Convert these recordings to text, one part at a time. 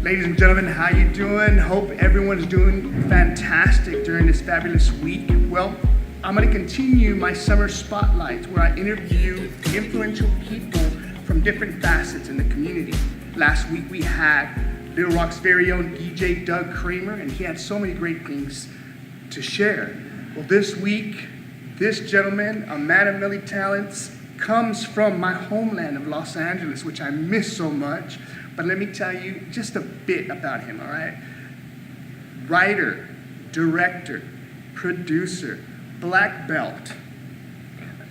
Ladies and gentlemen, how you doing? Hope everyone's doing fantastic during this fabulous week. Well, I'm going to continue my summer spotlights where I interview influential people from different facets in the community. Last week we had Little Rock's very own DJ Doug Kramer, and he had so many great things to share. Well, this week, this gentleman, a man of many talents, comes from my homeland of Los Angeles, which I miss so much. But let me tell you just a bit about him, all right? Writer, director, producer, black belt,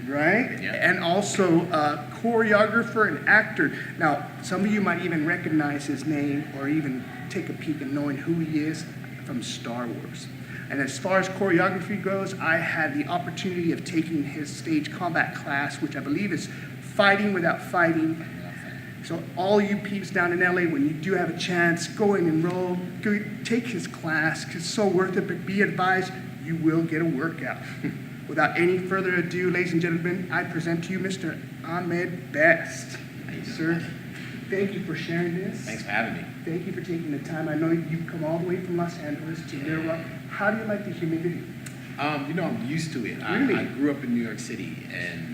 right? Yeah. And also a choreographer and actor. Now, some of you might even recognize his name or even take a peek at knowing who he is from Star Wars. And as far as choreography goes, I had the opportunity of taking his stage combat class, which I believe is Fighting Without Fighting. So all you peeps down in LA, when you do have a chance, go and enroll, go take his class, 'cause it's so worth it, but be advised, you will get a workout. Without any further ado, ladies and gentlemen, I present to you Mr. Ahmed Best. Sir, thank you for sharing this. Thanks for having me. Thank you for taking the time. I know you've come all the way from Los Angeles to Little Rock. How do you like the humidity? I'm used to it. Really? I grew up in New York City, and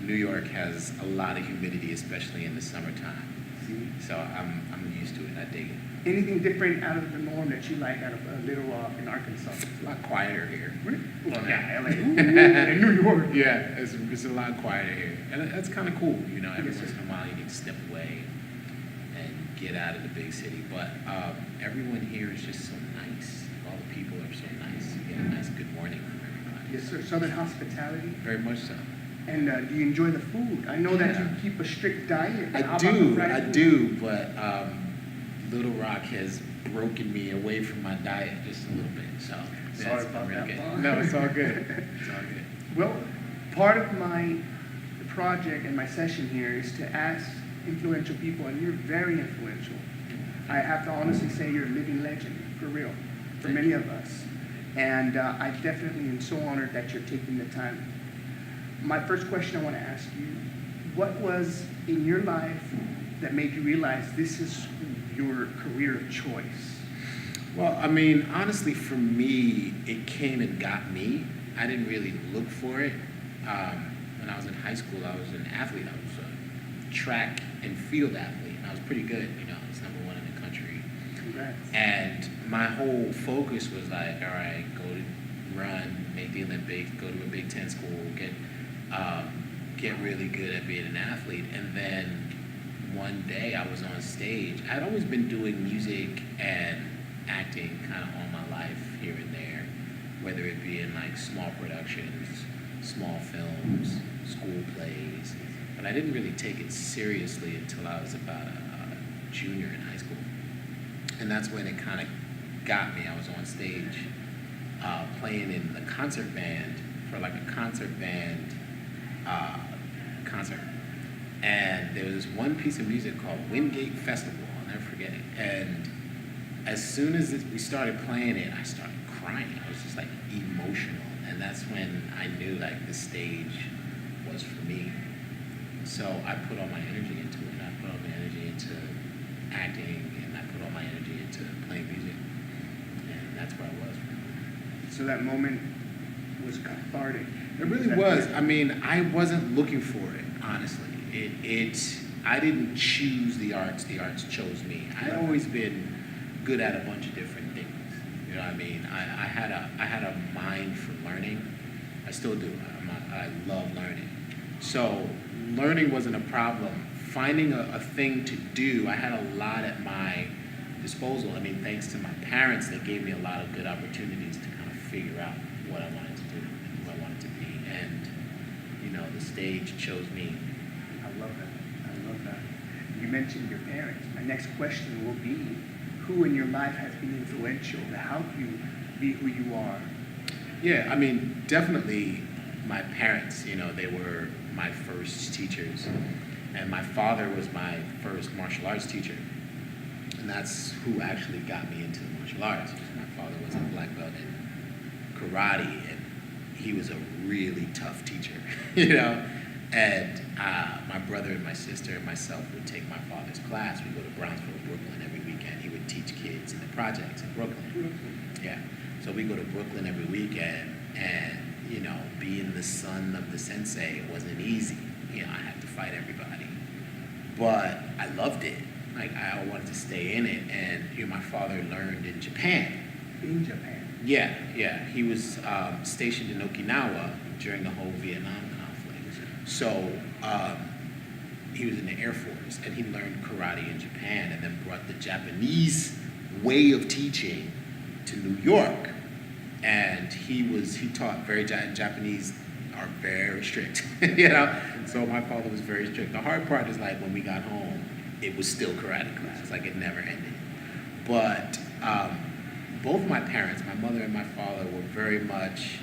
New York has a lot of humidity, especially in the summertime. See? So I'm used to it. I dig it. Anything different out of the norm that you like out of Little Rock in Arkansas? It's a lot quieter here. Really? Well, yeah, LA. And New York. Yeah, it's a lot quieter here, and that's kind of cool. You know, every Yes, once sir. in a while you get to step away and get out of the big city. But everyone here is just so nice. All the people are so nice. You get a nice good morning from everybody. Yes, sir. Southern hospitality. Very much so. And do you enjoy the food? I know that Yeah. you keep a strict diet. How I about the do, fried I food? do, but Little Rock has broken me away from my diet just a little bit. So Sorry it's about really that, good. Bob. No, it's all good. It's all good. Well, part of my project and my session here is to ask influential people, and you're very influential. I have to honestly say you're a living legend, for real, for Thank many you. of us. And I definitely am so honored that you're taking the time. My first question I want to ask you, what was in your life that made you realize this is your career of choice? Well, I mean, honestly, for me, it came and got me. I didn't really look for it. When I was in high school, I was an athlete. I was a track and field athlete, and I was pretty good. You know, I was number 1 in the country. Congrats. And my whole focus was like, all right, go to run, make the Olympics, go to a Big Ten school, get really good at being an athlete. And then one day I was on stage. I'd always been doing music and acting kind of all my life here and there, whether it be in like small productions, small films, school plays. But I didn't really take it seriously until I was about a junior in high school. And that's when it kind of got me. I was on stage playing in the concert band for like a concert band concert. And there was this one piece of music called Wingate Festival. I'll never forget it. And as soon as we started playing it, I started crying. I was just like emotional. And that's when I knew like the stage was for me. So I put all my energy into it. I put all my energy into acting, and I put all my energy into playing music. And that's where I was. So that moment was cathartic. It really was. I mean, I wasn't looking for it, honestly. I didn't choose the arts chose me. I'd always been good at a bunch of different things. You know what I mean? I had a mind for learning. I still do. I love learning. So learning wasn't a problem. Finding a thing to do, I had a lot at my disposal. I mean, thanks to my parents, they gave me a lot of good opportunities to kind of figure out what I wanted to do and who I wanted to be. And, you know, the stage chose me. I love that. I love that. You mentioned your parents. My next question will be, who in your life has been influential to help you be who you are? Yeah, I mean, definitely my parents, you know, they were my first teachers. And my father was my first martial arts teacher. And that's who actually got me into the martial arts. My father was a black belt in karate, and he was a really tough teacher, you know? And my brother and my sister and myself would take my father's class. We go to Brownsville, Brooklyn every weekend. He would teach kids in the projects in Brooklyn. Yeah. So we go to Brooklyn every weekend, and, you know, being the son of the sensei, it wasn't easy. You know, I had to fight everybody. But I loved it. Like, I wanted to stay in it. And, you know, my father learned in Japan. In Japan? Yeah. He was stationed in Okinawa during the whole Vietnam conflict. So he was in the Air Force, and he learned karate in Japan and then brought the Japanese way of teaching to New York. And he taught Japanese are very strict, you know? So my father was very strict. The hard part is, like, when we got home, it was still karate class. Like, it never ended. But both my parents, my mother and my father, were very much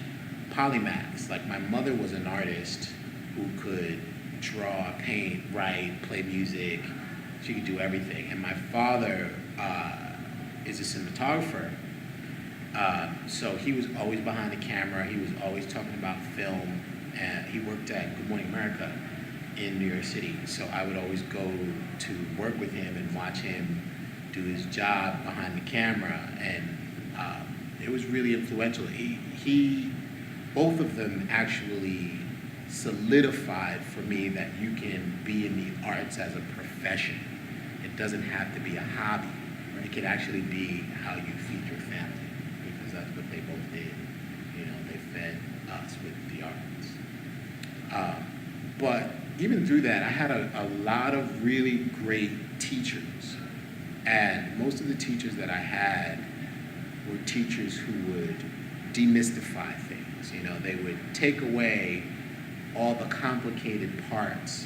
polymaths. Like, my mother was an artist who could draw, paint, write, play music. She could do everything. And my father is a cinematographer. So he was always behind the camera. He was always talking about film. And he worked at Good Morning America in New York City. So I would always go to work with him and watch him do his job behind the camera. And it was really influential. Both of them actually solidified for me that you can be in the arts as a profession. It doesn't have to be a hobby. It can actually be how you feed your family, because that's what they both did. You know, they fed us with the arts. But even through that, I had a lot of really great teachers. And most of the teachers that I had were teachers who would demystify things. You know, they would take away all the complicated parts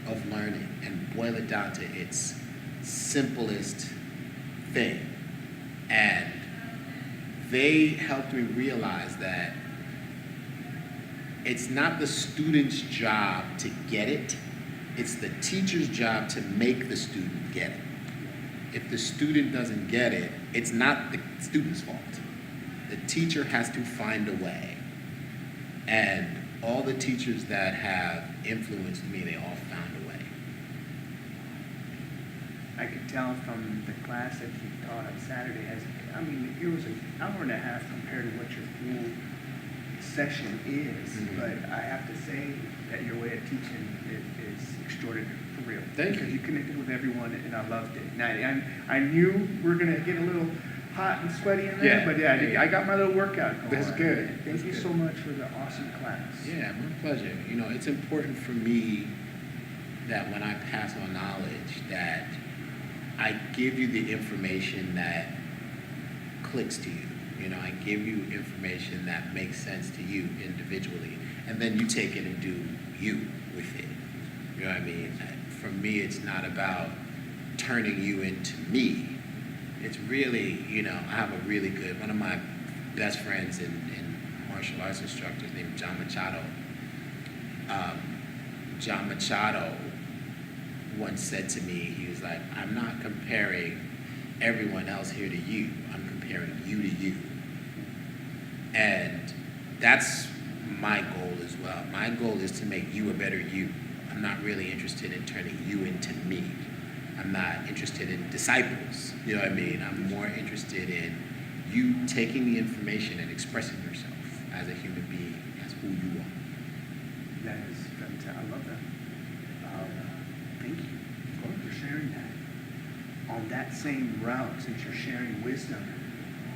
of learning and boil it down to its simplest thing. And they helped me realize that it's not the student's job to get it, it's the teacher's job to make the student get it. If the student doesn't get it, it's not the student's fault. The teacher has to find a way. And all the teachers that have influenced me, they all found a way. I could tell from the class that you taught on Saturday, it was an hour and a half compared to what your full session is, Mm-hmm. but I have to say that your way of teaching is extraordinary, for real. Thank you. Because you connected with everyone, and I loved it. And I knew we were going to get a little hot and sweaty in there, Yeah. but I got my little workout going. That's good. Thank you so much for the awesome class. Yeah, my pleasure. You know, it's important for me that when I pass on knowledge, that I give you the information that clicks to you. You know, I give you information that makes sense to you individually, and then you take it and do you with it. You know what I mean? For me, it's not about turning you into me. It's really, you know, I have a really good, one of my best friends in martial arts instructors named John Machado. John Machado once said to me, he was like, I'm not comparing everyone else here to you. I'm comparing you to you. And that's my goal as well. My goal is to make you a better you. I'm not really interested in turning you into me. I'm not interested in disciples, you know what I mean? I'm more interested in you taking the information and expressing yourself as a human being, as who you are. That is fantastic. I love that. Thank you for sharing that. On that same route, since you're sharing wisdom,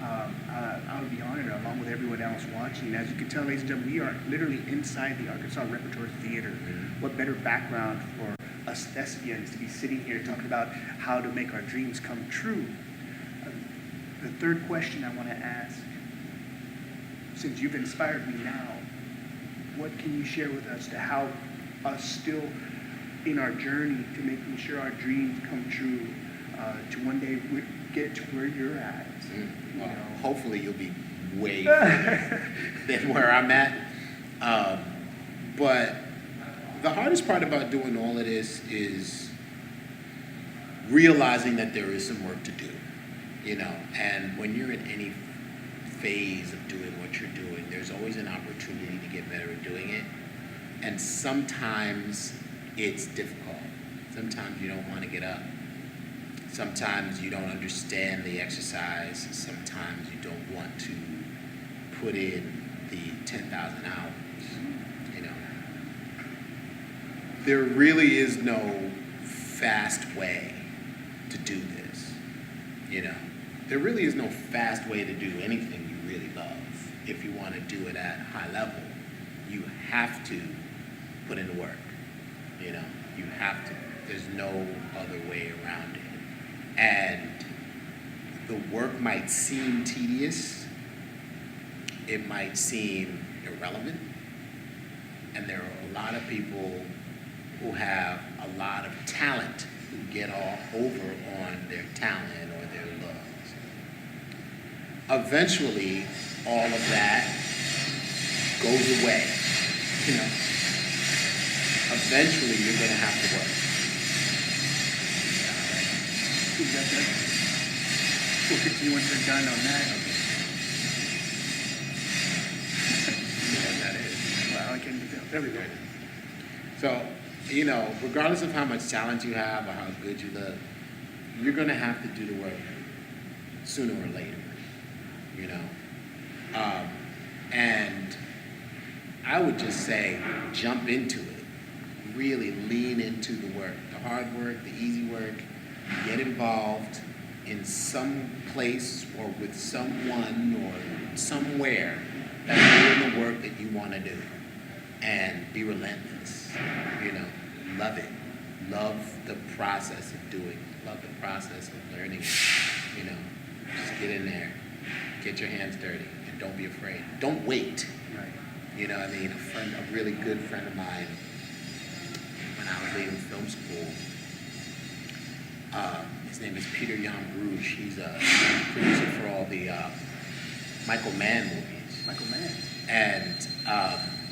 I would be honored, along with everyone else watching. As you can tell, ladies and gentlemen, we are literally inside the Arkansas Repertoire Theater. Mm-hmm. What better background for us thespians to be sitting here talking about how to make our dreams come true? The third question I want to ask, since you've inspired me now, what can you share with us to help us still in our journey to making sure our dreams come true, to one day get to where you're at? Well, hopefully you'll be way further than where I'm at. But the hardest part about doing all of this is realizing that there is some work to do, you know. And when you're in any phase of doing what you're doing, there's always an opportunity to get better at doing it. And sometimes it's difficult. Sometimes you don't want to get up. Sometimes you don't understand the exercise. Sometimes you don't want to put in the 10,000 hours. You know, there really is no fast way to do this. You know, there really is no fast way to do anything you really love. If you want to do it at high level, you have to put in the work. You know, you have to. There's no other way around it. And the work might seem tedious. It might seem irrelevant. And there are a lot of people who have a lot of talent who get all over on their talent or their looks. Eventually, all of that goes away. You know, eventually you're going to have to work. You got that? We'll continue once we're done on that. That is. Wow, I can't even tell. There we go. So, you know, regardless of how much talent you have or how good you look, you're going to have to do the work sooner or later, you know. And I would just say jump into it. Really lean into the work, the hard work, the easy work. Get involved in some place or with someone or somewhere that's doing the work that you want to do. And be relentless. You know, love it. Love the process of doing it. Love the process of learning it. You know, just get in there. Get your hands dirty. And don't be afraid. Don't wait. Right. You know what I mean? A really good friend of mine, when I was leaving film school, his name is Peter Jan Bruges. He's a producer for all the Michael Mann movies. Michael Mann. And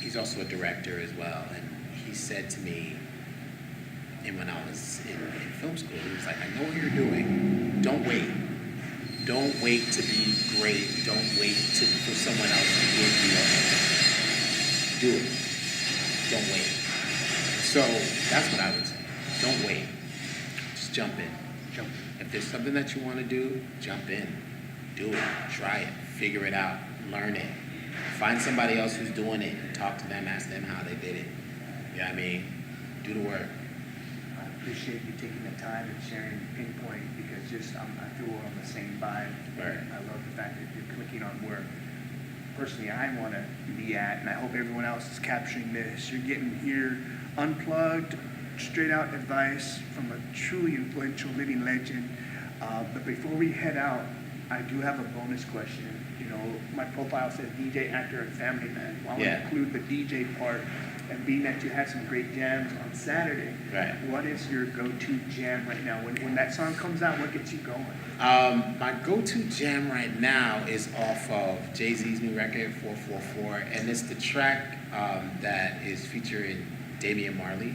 he's also a director as well. And he said to me, and when I was in film school, he was like, I know what you're doing. Don't wait. Don't wait to be great. Don't wait for someone else to give you a do it. Don't wait. So that's what I would say. Don't wait. Just jump in. Jump in. If there's something that you want to do, jump in. Do it. Try it. Figure it out. Learn it. Find somebody else who's doing it. Talk to them. Ask them how they did it. You know what I mean? Do the work. I appreciate you taking the time and sharing Pinpoint because I feel we're on the same vibe. Right. I love the fact that you're clicking on where personally I want to be at, and I hope everyone else is capturing this. You're getting here unplugged, straight out advice from a truly influential living legend. But before we head out, I do have a bonus question. You know, my profile says DJ, actor, and family man. Well, I want to include the DJ part. And being that you had some great jams on Saturday, right. What is your go-to jam right now? When that song comes out, what gets you going? My go-to jam right now is off of Jay-Z's new record, 444, and it's the track that is featuring Damian Marley.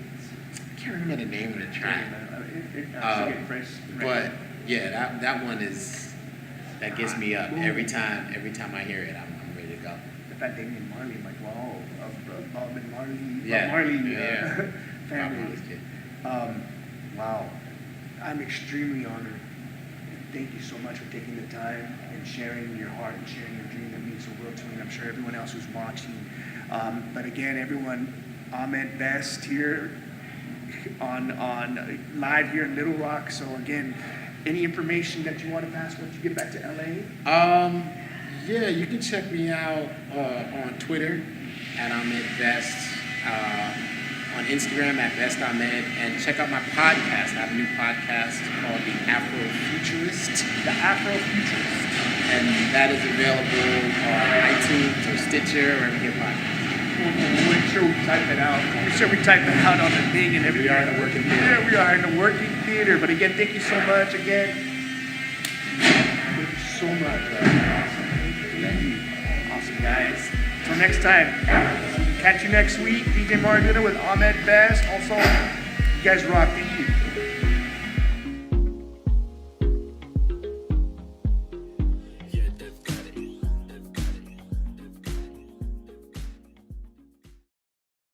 I can't remember the name of the track. But yeah, that one that gets me up every time I hear it. I'm ready to go. The fact Damian Marley, I'm like, wow, of Bob and Marley, family. Wow, I'm extremely honored. Thank you so much for taking the time and sharing your heart and sharing your dream. That means the world to me, and I'm sure everyone else who's watching. But again, everyone, Ahmed Best here on live here in Little Rock. So again, any information that you want to pass once you get back to LA? Yeah, you can check me out on Twitter at Ahmed Best, on Instagram at Best Ahmed, and check out my podcast. I have a new podcast called The Afrofuturist. The Afrofuturist. And that is available on iTunes or Stitcher or every podcast. We'll make sure we type it out. Make sure we type it out on the thing and everything. We are in the working theater. Yeah, we are in the working theater. But again, thank you so much. Again, thank you so much. Awesome, guys. Until next time, catch you next week. DJ Maradona with Ahmed Best. Also, you guys rock.